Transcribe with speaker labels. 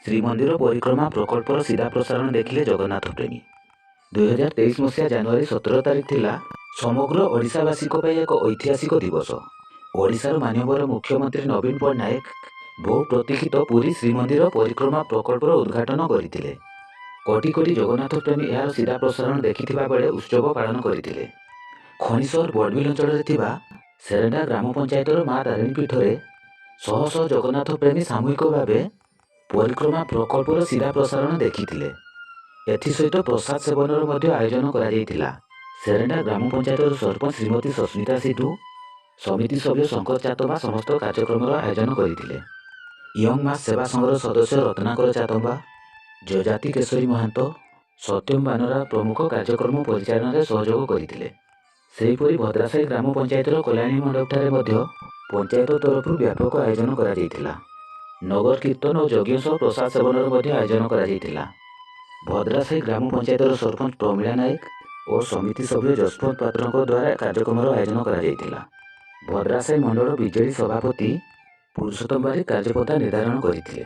Speaker 1: ଶ୍ରୀମନ୍ଦିର ପରିକ୍ରମା ପ୍ରକଳ୍ପର ସିଧା ପ୍ରସାରଣ ଦେଖିଲେ ଜଗନ୍ନାଥ ପ୍ରେମୀ। 2023 ମସିହା ଜାନୁଆରୀ 17 ତାରିଖ ଥିଲା ସମଗ୍ର ଓଡ଼ିଶାବାସୀଙ୍କ ପାଇଁ ଏକ ଐତିହାସିକ ଦିବସ। ଓଡ଼ିଶାର ମାନ୍ୟବର ମୁଖ୍ୟମନ୍ତ୍ରୀ ନବୀନ ପଟ୍ଟନାୟକ ବହୁ ପ୍ରତୀକ୍ଷିତ ପୁରୀ ଶ୍ରୀମନ୍ଦିର ପରିକ୍ରମା ପ୍ରକଳ୍ପର ଉଦ୍ଘାଟନ କରିଥିଲେ। କୋଟି କୋଟି ଜଗନ୍ନାଥ ପ୍ରେମୀ ଏହାର ସିଧା ପ୍ରସାରଣ ଦେଖିଥିବା ବେଳେ ଉତ୍ସବ ପାଳନ କରିଥିଲେ। ଖଣିସହର ବଡ଼ବିଲ ଅଞ୍ଚଳରେ ଥିବା ସେରେଣ୍ଡା ଗ୍ରାମ ପଞ୍ଚାୟତର ମା ତାରିଣୀ ପୀଠରେ ଶହ ଶହ ଜଗନ୍ନାଥ ପ୍ରେମୀ ସାମୂହିକ ଭାବେ ପରିକ୍ରମା ପ୍ରକଳ୍ପର ସିଧା ପ୍ରସାରଣ ଦେଖିଥିଲେ। ଏଥିସହିତ ପ୍ରସାଦ ସେବନର ମଧ୍ୟ ଆୟୋଜନ କରାଯାଇଥିଲା। ସେରେଣ୍ଡା ଗ୍ରାମ ପଞ୍ଚାୟତର ସରପଞ୍ଚ ଶ୍ରୀମତୀ ସସ୍ମିତା ସିଧୁ, ସମିତି ସଭ୍ୟ ଶଙ୍କର ଚାତମ୍ବା ସମସ୍ତ କାର୍ଯ୍ୟକ୍ରମର ଆୟୋଜନ କରିଥିଲେ। ୟଙ୍ଗ ମାସ୍ ସେବା ସଂଘର ସଦସ୍ୟ ରତ୍ନାକର ଚାତମ୍ବା, ଯଜାତି କେଶରୀ ମହାନ୍ତ, ସତ୍ୟମ ବାନରା ପ୍ରମୁଖ କାର୍ଯ୍ୟକ୍ରମ ପରିଚାଳନାରେ ସହଯୋଗ କରିଥିଲେ। ସେହିପରି ଭଦ୍ରାସାହି ଗ୍ରାମ ପଞ୍ଚାୟତର କଲ୍ୟାଣୀ ମଣ୍ଡପଠାରେ ମଧ୍ୟ ପଞ୍ଚାୟତ ତରଫରୁ ବ୍ୟାପକ ଆୟୋଜନ କରାଯାଇଥିଲା। ନଗର କୀର୍ତ୍ତନ ଓ ଯଜ୍ଞ ସହ ପ୍ରସାଦ ସେବନର ମଧ୍ୟ ଆୟୋଜନ କରାଯାଇଥିଲା। ଭଦ୍ରାସାହି ଗ୍ରାମ ପଞ୍ଚାୟତର ସରପଞ୍ଚ ପ୍ରମିଳା ନାୟକ ଓ ସମିତି ସଭ୍ୟ ଯଶବନ୍ତ ପାତ୍ରଙ୍କ ଦ୍ୱାରା କାର୍ଯ୍ୟକ୍ରମର ଆୟୋଜନ କରାଯାଇଥିଲା। ଭଦ୍ରାସାହି ମଣ୍ଡଳ ବିଜେଡି ସଭାପତି ପୁରୁଷୋତ୍ତମ ବାରିକ କାର୍ଯ୍ୟପନ୍ଥା ନିର୍ଦ୍ଧାରଣ କରିଥିଲେ।